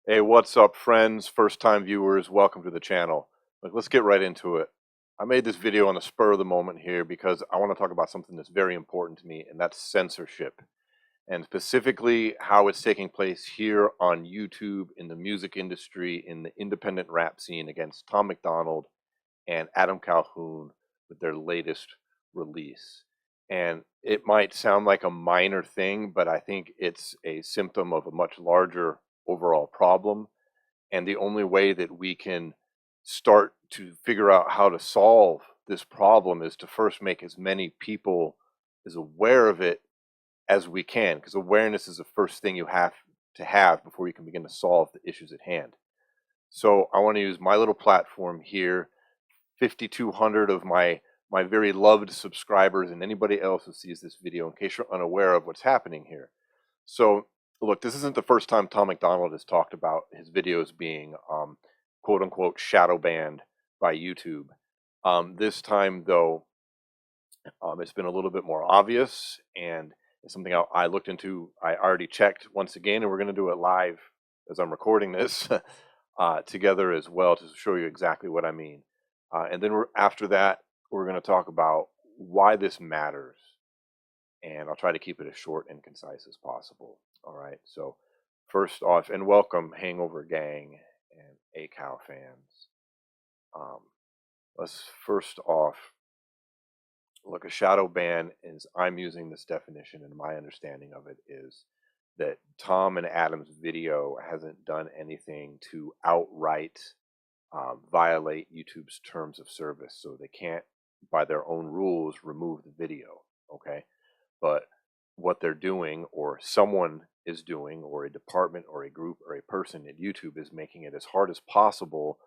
Hey, what's up, friends? First time viewers, welcome to the channel. Let's get right into it. I made this video on the spur of the moment here because I want to talk about something that's very important to me, and that's censorship, and specifically how it's taking place here on YouTube, in the music industry, in the independent rap scene against Tom Macdonald and Adam Calhoun with their latest release. And it might sound like a minor thing, but I think it's a symptom of a much larger overall problem. And the only way that we can start to figure out how to solve this problem is to first make as many people as aware of it as we can, because awareness is the first thing you have to have before you can begin to solve the issues at hand. So I want to use my little platform here, 5,200 of my very loved subscribers and anybody else who sees this video, in case you're unaware of what's happening here. So look, this isn't the first time Tom Macdonald has talked about his videos being quote unquote shadow banned by YouTube. This time though, it's been a little bit more obvious, and it's something I looked into. I already checked once again, and we're going to do it live as I'm recording this together as well to show you exactly what I mean. And then after that, we're going to talk about why this matters, and I'll try to keep it as short and concise as possible. All right. So first off, and welcome Hangover Gang and ACOW fans. Um, let's first off look, a shadow ban is, I'm using this definition, and my understanding of it is that Tom and Adam's video hasn't done anything to outright violate YouTube's terms of service, so they can't, by their own rules, remove the video. Okay, but what they're doing, or someone is doing, or a department or a group or a person at YouTube is making it as hard as possible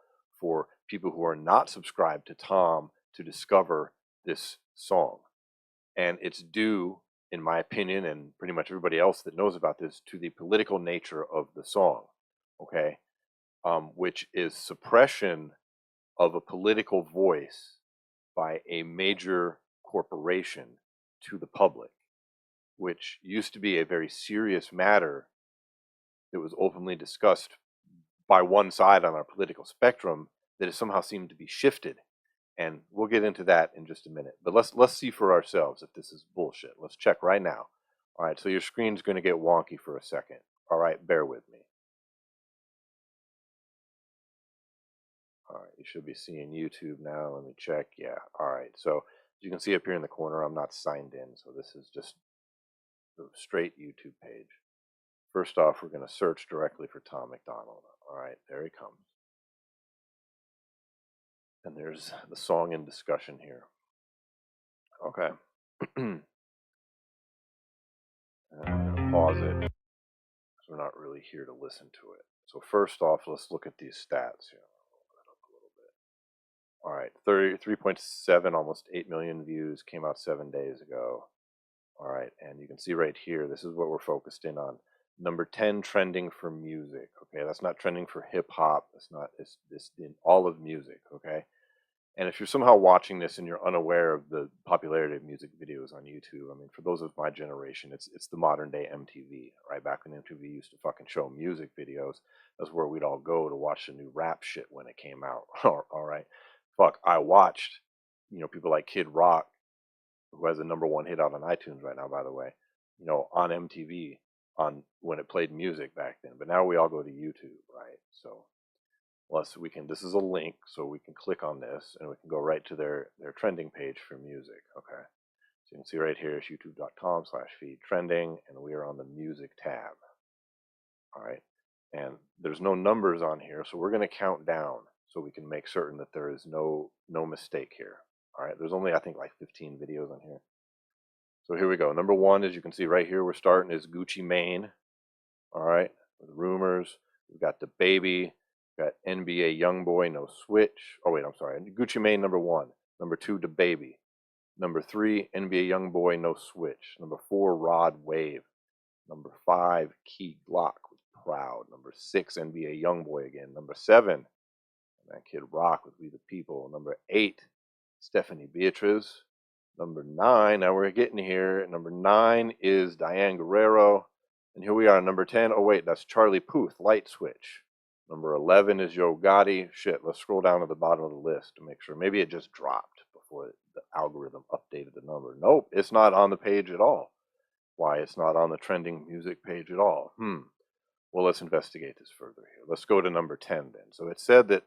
for people who are not subscribed to Tom to discover this song. And it's due, in my opinion, and pretty much everybody else that knows about this, to the political nature of the song. Okay, which is suppression of a political voice by a major corporation to the public, which used to be a very serious matter that was openly discussed by one side on our political spectrum, that has somehow seemed to be shifted. And we'll get into that in just a minute. But let's see for ourselves if this is bullshit. Let's check right now. All right, so your screen's going to get wonky for a second. All right, bear with me. All right, you should be seeing YouTube now. Let me check. Yeah. All right. So as you can see up here in the corner, I'm not signed in, so this is just the straight YouTube page. First off, we're going to search directly for Tom Macdonald. All right, there he comes. And there's the song in discussion here. Okay. I'm going to pause it because we're not really here to listen to it. So first off, let's look at these stats here. All right, 33.7, almost 8 million views, came out 7 days ago. All right, and you can see right here, this is what we're focused in on. Number 10 trending for music. Okay, that's not trending for hip hop. It's not, it's in all of music. Okay, and if you're somehow watching this and you're unaware of the popularity of music videos on YouTube, I mean, for those of my generation, it's the modern day MTV, right? Back when MTV used to fucking show music videos, that's where we'd all go to watch the new rap shit when it came out. All right, fuck, I watched, people like Kid Rock, who has a #1 hit out on iTunes right now, by the way, on MTV, on when it played music back then. But now we all go to YouTube, right? So this is a link, so we can click on this and we can go right to their trending page for music. Okay, so you can see right here is youtube.com/feed trending, and we are on the music tab. All right, and there's no numbers on here, so we're going to count down so we can make certain that there is no mistake here. All right, there's only, I think, like 15 videos on here. So here we go. #1, as you can see right here, we're starting is Gucci Mane. All right, with rumors. We've got the baby. Got NBA YoungBoy, no switch. Oh wait, I'm sorry. Gucci Mane #1. #2, the baby. #3, NBA YoungBoy, no switch. #4, Rod Wave. #5, Key Glock with Proud. #6, NBA YoungBoy again. #7, that Kid Rock with We the People. #8, Stephanie Beatriz. #9, now we're getting here. #9 is Diane Guerrero. And here we are, #10. Oh wait, that's Charlie Puth, Light Switch. Number 11 is Yo Gotti. Shit, let's scroll down to the bottom of the list to make sure. Maybe it just dropped before the algorithm updated the number. Nope, it's not on the page at all. Why it's not on the trending music page at all? Well, let's investigate this further here. Let's go to number 10 then. So it said that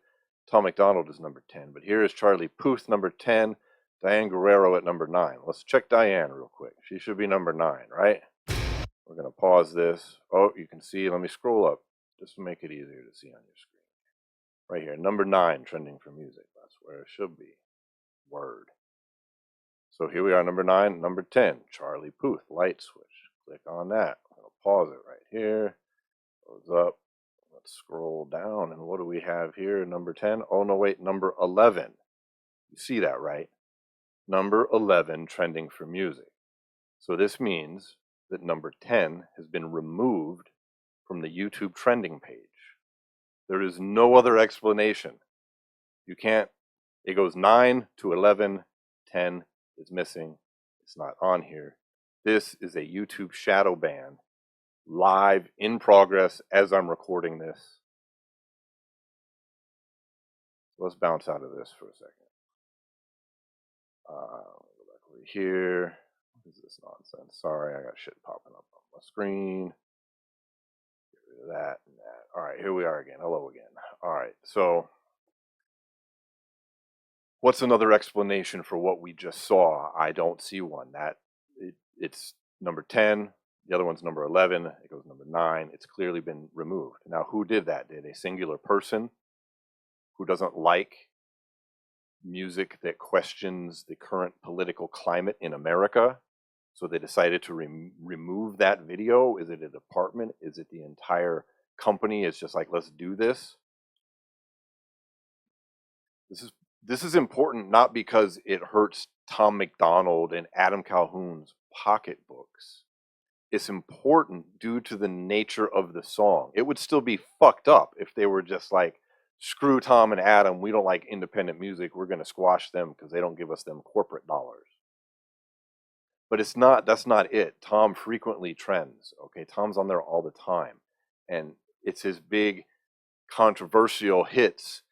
Tom Macdonald is number 10, but here is Charlie Puth, number 10, Diane Guerrero at number 9. Let's check Diane real quick. She should be number 9, right? We're going to pause this. Oh, you can see. Let me scroll up just to make it easier to see on your screen. Right here, number 9, trending for music. That's where it should be. Word. So here we are, number 9. Number 10, Charlie Puth, Light Switch. Click on that. I'm going to pause it right here. Goes up. Let's scroll down. And what do we have here? Number 10. Oh, no, wait. Number 11. You see that, right? Number 11 trending for music. So this means that number 10 has been removed from the YouTube trending page. There is no other explanation. You can't, it goes 9 to 11, 10 is missing. It's not on here. This is a YouTube shadow ban, live in progress as I'm recording this. Let's bounce out of this for a second. Go back over here. What is this nonsense? Sorry, I got shit popping up on my screen. Get rid of that and that. All right, here we are again. Hello again. All right, so what's another explanation for what we just saw? I don't see one. It's number 10. The other one's number 11. It goes number 9. It's clearly been removed. Now, who did that? Did a singular person who doesn't like music that questions the current political climate in America? So they decided to remove that video? Is it a department? Is it the entire company? It's just like, let's do this. This is important not because it hurts Tom Macdonald and Adam Calhoun's pocketbooks. It's important due to the nature of the song. It would still be fucked up if they were just like, screw Tom and Adam, we don't like independent music, we're going to squash them because they don't give us them corporate dollars. But it's not, that's not it. Tom frequently trends, okay? Tom's on there all the time. And it's his big controversial hits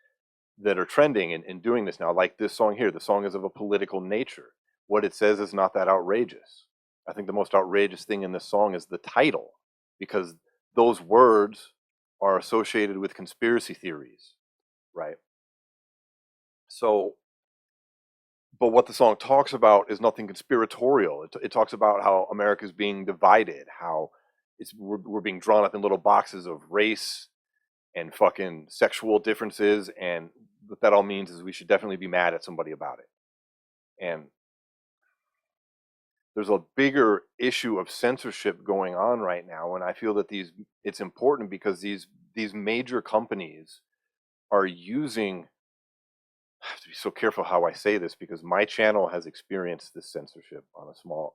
that are trending and doing this now. Like this song here, the song is of a political nature. What it says is not that outrageous. I think the most outrageous thing in this song is the title, because those words are associated with conspiracy theories, right? So, but what the song talks about is nothing conspiratorial. It talks about how America is being divided, how we're being drawn up in little boxes of race and fucking sexual differences, and what that all means is we should definitely be mad at somebody about it. And there's a bigger issue of censorship going on right now, and I feel that it's important because these major companies are using, I have to be so careful how I say this because my channel has experienced this censorship on a small,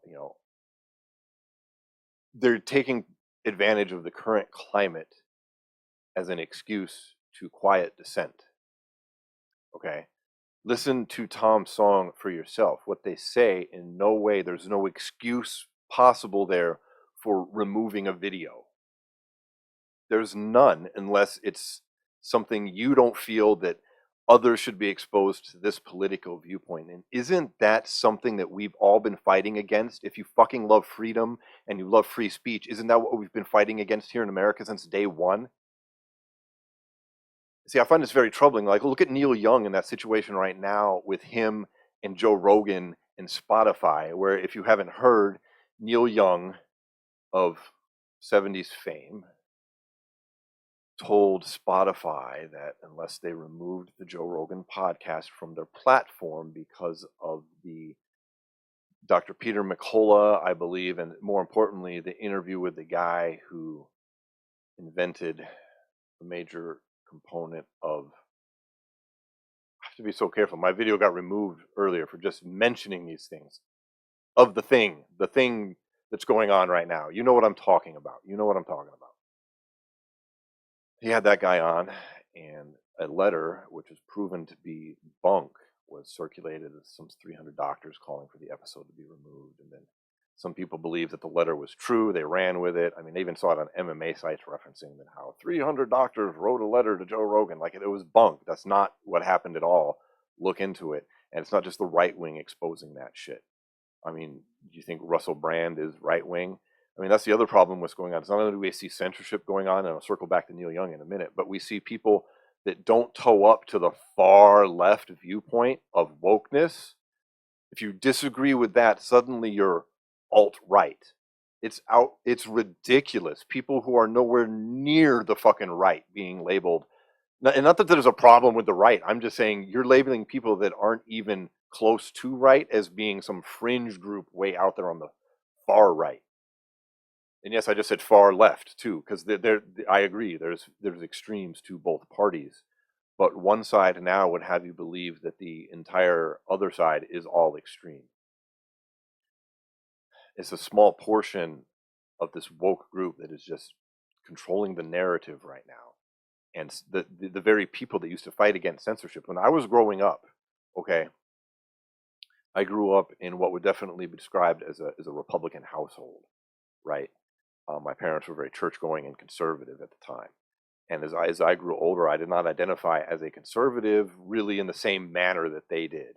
they're taking advantage of the current climate as an excuse to quiet dissent. Okay? Listen to Tom's song for yourself. What they say, in no way, there's no excuse possible there for removing a video. There's none unless it's something you don't feel that others should be exposed to this political viewpoint. And isn't that something that we've all been fighting against? If you fucking love freedom and you love free speech, isn't that what we've been fighting against here in America since day one? See, I find this very troubling. Like, look at Neil Young in that situation right now with him and Joe Rogan and Spotify, where if you haven't heard, Neil Young of 70s fame told Spotify that unless they removed the Joe Rogan podcast from their platform because of the Dr. Peter McCullough, I believe, and more importantly, the interview with the guy who invented the major component of, I have to be so careful. My video got removed earlier for just mentioning these things of the thing that's going on right now. You know what I'm talking about. He had that guy on, and a letter, which was proven to be bunk, was circulated as some 300 doctors calling for the episode to be removed. And then Some people believe that the letter was true. They ran with it. I mean, they even saw it on MMA sites referencing that how 300 doctors wrote a letter to Joe Rogan. Like, it was bunk. That's not what happened at all. Look into it. And it's not just the right wing exposing that shit. I mean, do you think Russell Brand is right wing? I mean, that's the other problem what's going on. It's not only do we see censorship going on, and I'll circle back to Neil Young in a minute, but we see people that don't toe up to the far left viewpoint of wokeness. If you disagree with that, suddenly you're alt-right. It's ridiculous. People who are nowhere near the fucking right being labeled. And not that there's a problem with the right. I'm just saying you're labeling people that aren't even close to right as being some fringe group way out there on the far right. And yes, I just said far left too, because I agree. There's extremes to both parties, but one side now would have you believe that the entire other side is all extreme. It's a small portion of this woke group that is just controlling the narrative right now, and the very people that used to fight against censorship. When I was growing up, okay, I grew up in what would definitely be described as a Republican household, right? My parents were very church-going and conservative at the time. And as I grew older, I did not identify as a conservative really in the same manner that they did.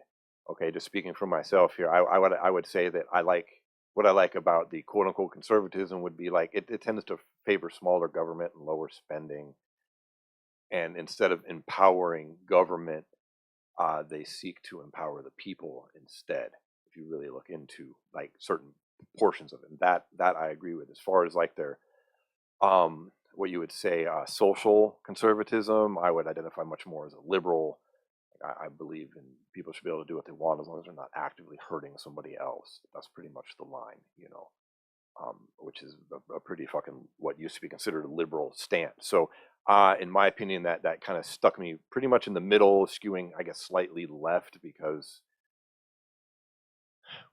Okay, just speaking for myself here, I would say that what I like about the quote-unquote conservatism would be like it tends to favor smaller government and lower spending. And instead of empowering government, they seek to empower the people instead. If you really look into like certain portions of it, and that I agree with. As far as like their what you would say social conservatism, I would identify much more as a liberal. I believe in people should be able to do what they want as long as they're not actively hurting somebody else. That's pretty much the line, which is a pretty fucking what used to be considered a liberal stance. So in my opinion, that kind of stuck me pretty much in the middle, skewing, I guess, slightly left, because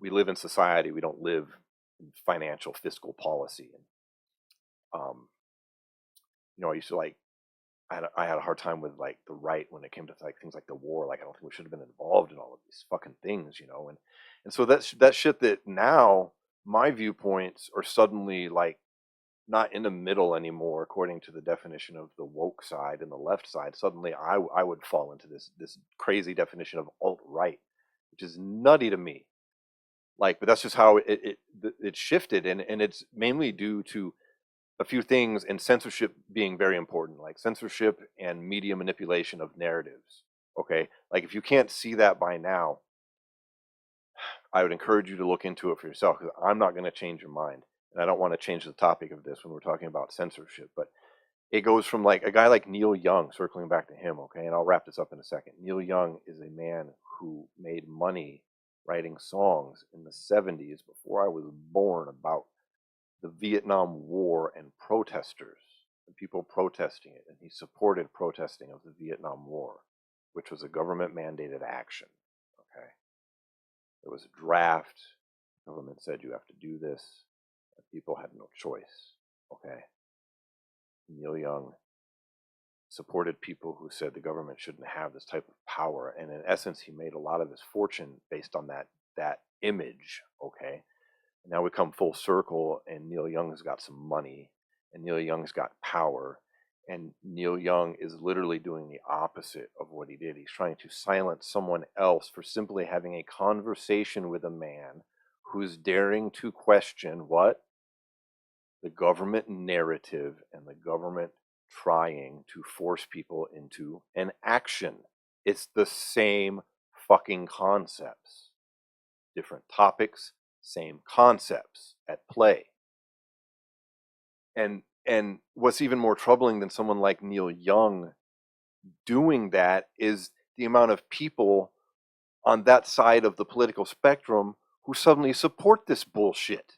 we live in society. We don't live in financial fiscal policy. And I used to like, I had a hard time with like the right when it came to like things like the war. Like, I don't think we should have been involved in all of these fucking things, and so that shit that now my viewpoints are suddenly like not in the middle anymore, according to the definition of the woke side and the left side. Suddenly I would fall into this crazy definition of alt-right, which is nutty to me. Like, but that's just how it shifted, and it's mainly due to a few things, and censorship being very important, like censorship and media manipulation of narratives. Okay, like if you can't see that by now, I would encourage you to look into it for yourself, because I'm not going to change your mind, and I don't want to change the topic of this when we're talking about censorship. But it goes from like a guy like Neil Young, circling back to him, okay, and I'll wrap this up in a second. Neil Young is a man who made money writing songs in the 70s, before I was born, about the Vietnam War and protesters and people protesting it. And he supported protesting of the Vietnam War, which was a government mandated action. Okay. There was a draft. The government said you have to do this. And people had no choice. Okay. Neil Young supported people who said the government shouldn't have this type of power. And in essence, he made a lot of his fortune based on that image. Okay. Now we come full circle, and Neil Young's got some money, and Neil Young's got power, and Neil Young is literally doing the opposite of what he did. He's trying to silence someone else for simply having a conversation with a man who's daring to question what? The government narrative and the government trying to force people into an action. It's the same fucking concepts. Different topics, same concepts at play. And what's even more troubling than someone like Neil Young doing that is the amount of people on that side of the political spectrum who suddenly support this bullshit.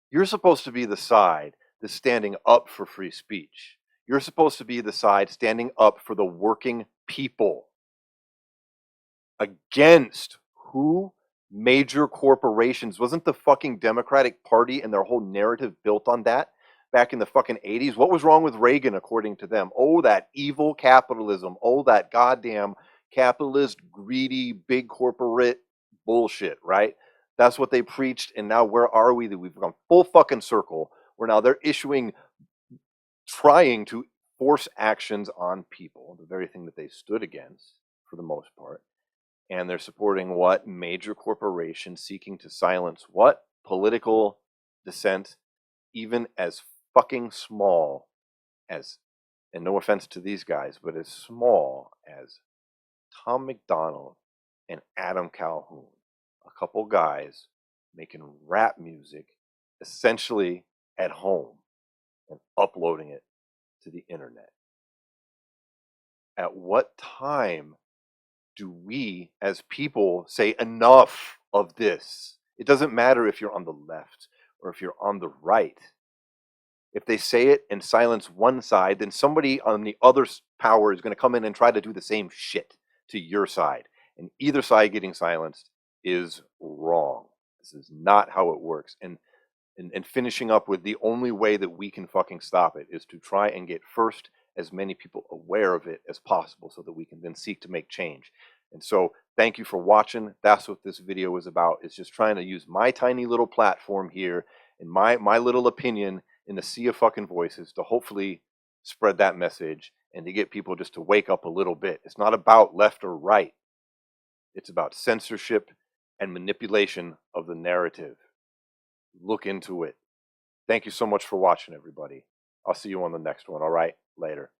You're supposed to be the side that's standing up for free speech. You're supposed to be the side standing up for the working people. Against who? Major corporations. Wasn't the fucking Democratic Party and their whole narrative built on that back in the fucking 80s? What was wrong with Reagan, according to them? Oh, that evil capitalism. Oh, that goddamn capitalist, greedy, big corporate bullshit, right? That's what they preached. And now where are we? That we've gone full fucking circle where now they're trying to force actions on people, the very thing that they stood against for the most part. And they're supporting what? Major corporations seeking to silence what? Political dissent, even as fucking small as, and no offense to these guys, but as small as Tom Macdonald and Adam Calhoun, a couple guys making rap music essentially at home and uploading it to the internet. At what time do we as people say enough of this? It doesn't matter if you're on the left or if you're on the right. If they say it and silence one side, then somebody on the other power is going to come in and try to do the same shit to your side. And either side getting silenced is wrong. This is not how it works. And finishing up with, the only way that we can fucking stop it is to try and get first as many people aware of it as possible so that we can then seek to make change. And so thank you for watching. That's what this video is about, is just trying to use my tiny little platform here and my little opinion in the sea of fucking voices to hopefully spread that message and to get people just to wake up a little bit. It's not about left or right. It's about censorship and manipulation of the narrative. Look into it. Thank you so much for watching, everybody. I'll see you on the next one. All right, later.